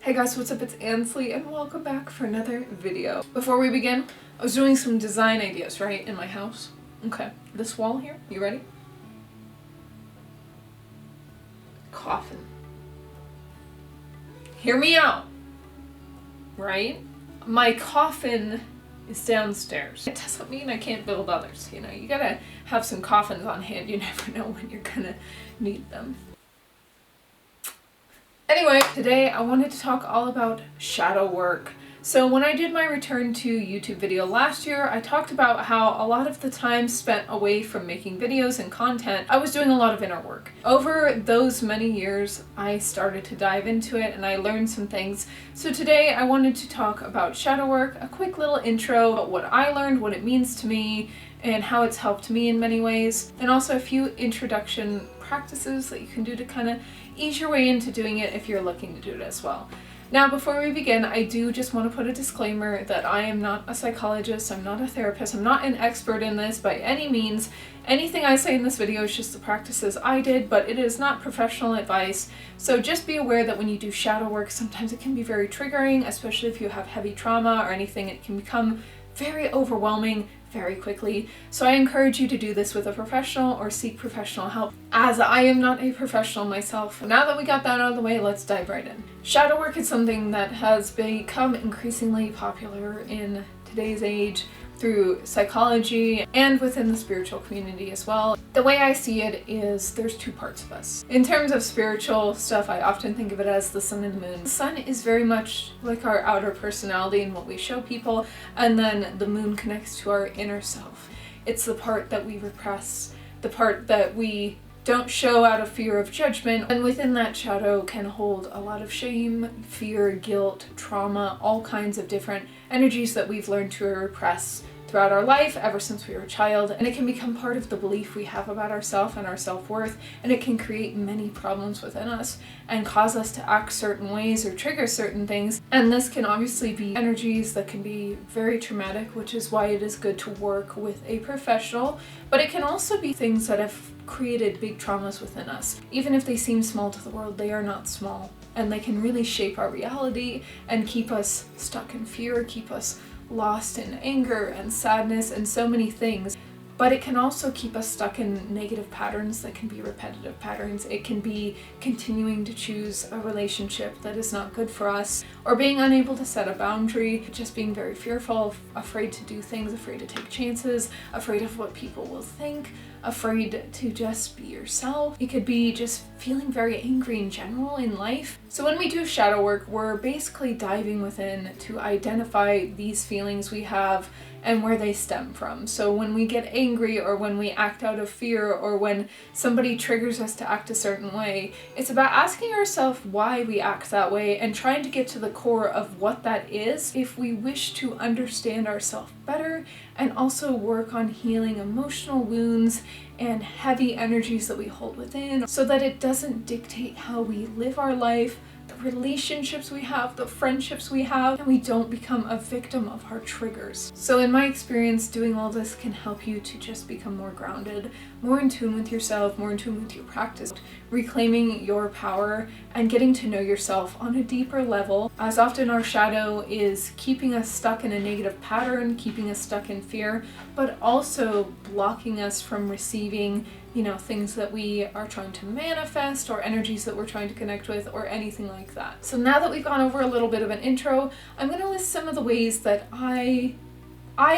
Hey guys, what's up? It's Ansley and welcome back for another video. Before we begin, I was doing some design ideas, right, in my house. Okay, this wall here, you ready? Coffin. Hear me out, right? My coffin is downstairs. It doesn't mean I can't build others, you know? You gotta have some coffins on hand. You never know when you're gonna need them. Anyway, today I wanted to talk all about shadow work. So when I did my return to YouTube video last year, I talked about how a lot of the time spent away from making videos and content, I was doing a lot of inner work. Over those many years, I started to dive into it and I learned some things. So today I wanted to talk about shadow work, a quick little intro about what I learned, what it means to me, and how it's helped me in many ways, and also a few introduction practices that you can do to kind of ease your way into doing it if you're looking to do it as well. Now, before we begin, I do just want to put a disclaimer that I am not a psychologist, I'm not a therapist, I'm not an expert in this by any means. Anything I say in this video is just the practices I did, but it is not professional advice. So just be aware that when you do shadow work, sometimes it can be very triggering, especially if you have heavy trauma or anything. It can become very overwhelming very quickly. So I encourage you to do this with a professional or seek professional help, as I am not a professional myself. Now that we got that out of the way, let's dive right in. Shadow work is something that has become increasingly popular in today's age through psychology and within the spiritual community as well. The way I see it is there's two parts of us. In terms of spiritual stuff, I often think of it as the sun and the moon. The sun is very much like our outer personality and what we show people, and then the moon connects to our inner self. It's the part that we repress, the part that we don't show out of fear of judgment, and within that shadow can hold a lot of shame, fear, guilt, trauma, all kinds of different energies that we've learned to repress throughout our life ever since we were a child, and it can become part of the belief we have about ourselves and our self-worth, and it can create many problems within us and cause us to act certain ways or trigger certain things. And this can obviously be energies that can be very traumatic, which is why it is good to work with a professional, but it can also be things that have created big traumas within us. Even if they seem small to the world, they are not small, and they can really shape our reality and keep us stuck in fear, keep us lost in anger and sadness and so many things. But it can also keep us stuck in negative patterns that can be repetitive patterns. It can be continuing to choose a relationship that is not good for us, or being unable to set a boundary, just being very fearful, afraid to do things, afraid to take chances, afraid of what people will think, afraid to just be yourself. It could be just feeling very angry in general in life. So when we do shadow work, we're basically diving within to identify these feelings we have and where they stem from. So when we get angry, or when we act out of fear, or when somebody triggers us to act a certain way, it's about asking ourselves why we act that way and trying to get to the core of what that is if we wish to understand ourselves better, and also work on healing emotional wounds and heavy energies that we hold within, so that it doesn't dictate how we live our life, the relationships we have, the friendships we have, and we don't become a victim of our triggers. So in my experience, doing all this can help you to just become more grounded, more in tune with yourself, more in tune with your practice, reclaiming your power and getting to know yourself on a deeper level, as often our shadow is keeping us stuck in a negative pattern, keeping us stuck in fear, but also blocking us from receiving, you know, things that we are trying to manifest, or energies that we're trying to connect with, or anything like that. So now that we've gone over a little bit of an intro, I'm going to list some of the ways that I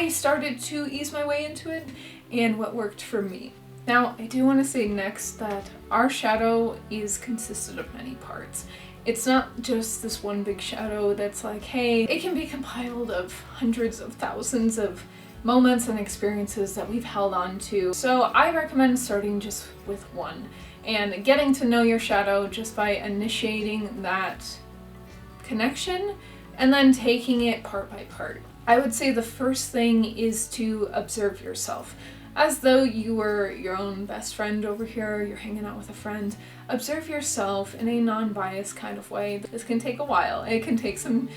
started to ease my way into it and what worked for me. Now, I do want to say next that our shadow is consisted of many parts. It's not just this one big shadow that's like, hey, it can be compiled of hundreds of thousands of moments and experiences that we've held on to. So I recommend starting just with one and getting to know your shadow just by initiating that connection and then taking it part by part. I would say the first thing is to observe yourself. As though you were your own best friend over here, you're hanging out with a friend. Observe yourself in a non-biased kind of way. This can take a while. It can take some,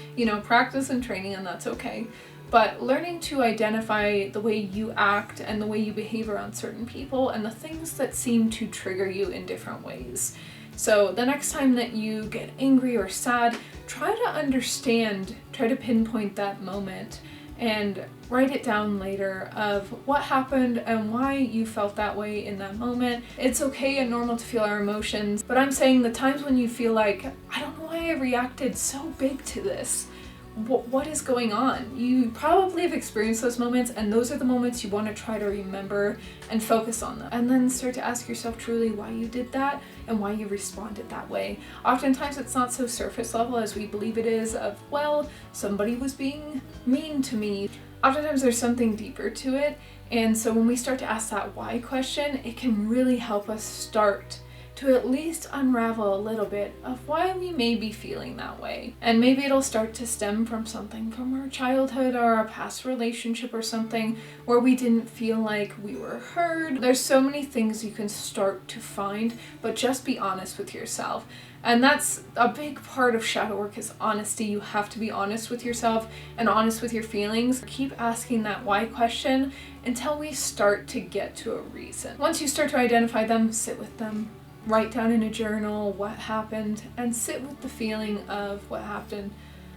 practice and training, and that's okay. But learning to identify the way you act and the way you behave around certain people and the things that seem to trigger you in different ways. So the next time that you get angry or sad, try to pinpoint that moment and write it down later of what happened and why you felt that way in that moment. It's okay and normal to feel our emotions, but I'm saying the times when you feel like, I don't know why I reacted so big to this. What is going on? You probably have experienced those moments, and those are the moments you want to try to remember and focus on them. And then start to ask yourself truly why you did that and why you responded that way. Oftentimes it's not so surface level as we believe it is of, well, somebody was being mean to me. Oftentimes there's something deeper to it, and so when we start to ask that why question, it can really help us start to at least unravel a little bit of why we may be feeling that way. And maybe it'll start to stem from something from our childhood or a past relationship or something where we didn't feel like we were heard. There's so many things you can start to find, but just be honest with yourself. And that's a big part of shadow work, is honesty. You have to be honest with yourself and honest with your feelings. Keep asking that why question until we start to get to a reason. Once you start to identify them, sit with them. Write down in a journal what happened and sit with the feeling of what happened.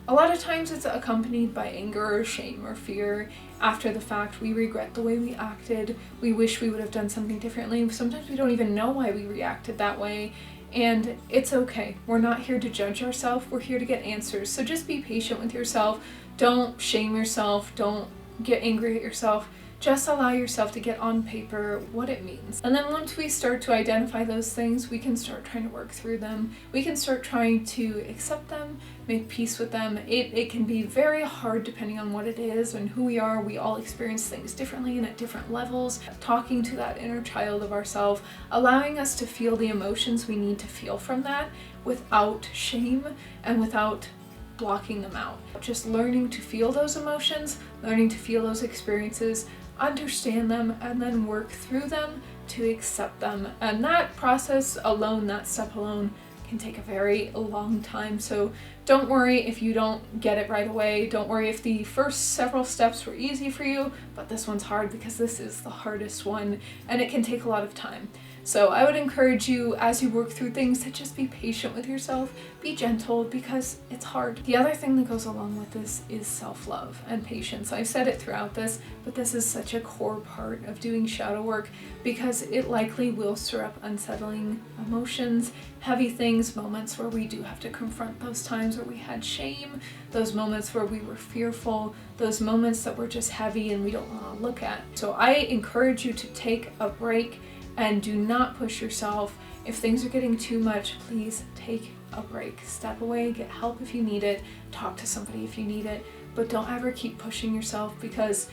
A lot of times it's accompanied by anger or shame or fear. After the fact, we regret the way we acted. We wish we would have done something differently. Sometimes we don't even know why we reacted that way. And it's okay. We're not here to judge ourselves. We're here to get answers. So just be patient with yourself. Don't shame yourself. Don't get angry at yourself. Just allow yourself to get on paper what it means. And then once we start to identify those things, we can start trying to work through them. We can start trying to accept them, make peace with them. It can be very hard depending on what it is and who we are. We all experience things differently and at different levels. Talking to that inner child of ourselves, allowing us to feel the emotions we need to feel from that without shame and without blocking them out. Just learning to feel those emotions, learning to feel those experiences, understand them, and then work through them to accept them. And that process alone, that step alone, can take a very long time. So don't worry if you don't get it right away. Don't worry if the first several steps were easy for you, but this one's hard because this is the hardest one and it can take a lot of time. So I would encourage you, as you work through things, to just be patient with yourself, be gentle, because it's hard. The other thing that goes along with this is self-love and patience. I've said it throughout this, but this is such a core part of doing shadow work because it likely will stir up unsettling emotions, heavy things, moments where we do have to confront those times where we had shame, those moments where we were fearful, those moments that were just heavy and we don't want to look at. So I encourage you to take a break and do not push yourself. If things are getting too much, please take a break. Step away, get help if you need it, talk to somebody if you need it, but don't ever keep pushing yourself because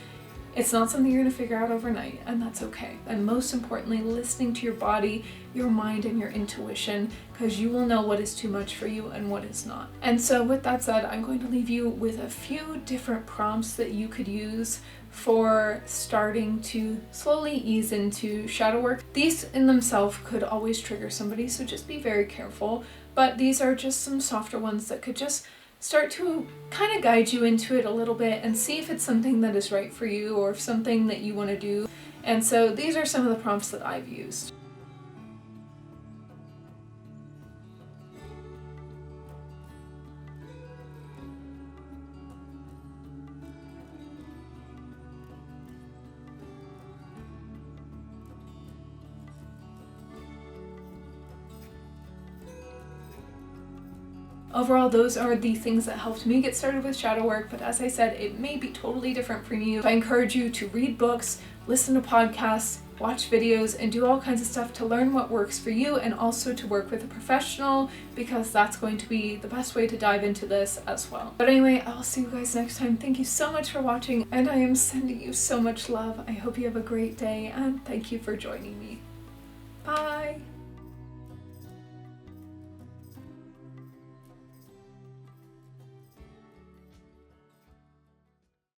it's not something you're going to figure out overnight, and that's okay. And most importantly, listening to your body, your mind, and your intuition, because you will know what is too much for you and what is not. And so with that said, I'm going to leave you with a few different prompts that you could use for starting to slowly ease into shadow work. These in themselves could always trigger somebody, so just be very careful. But these are just some softer ones that could just start to kind of guide you into it a little bit and see if it's something that is right for you or if something that you want to do. And so these are some of the prompts that I've used. Overall, those are the things that helped me get started with shadow work, but as I said, it may be totally different from you. I encourage you to read books, listen to podcasts, watch videos, and do all kinds of stuff to learn what works for you and also to work with a professional, because that's going to be the best way to dive into this as well. But anyway, I'll see you guys next time. Thank you so much for watching, and I am sending you so much love. I hope you have a great day, and thank you for joining me.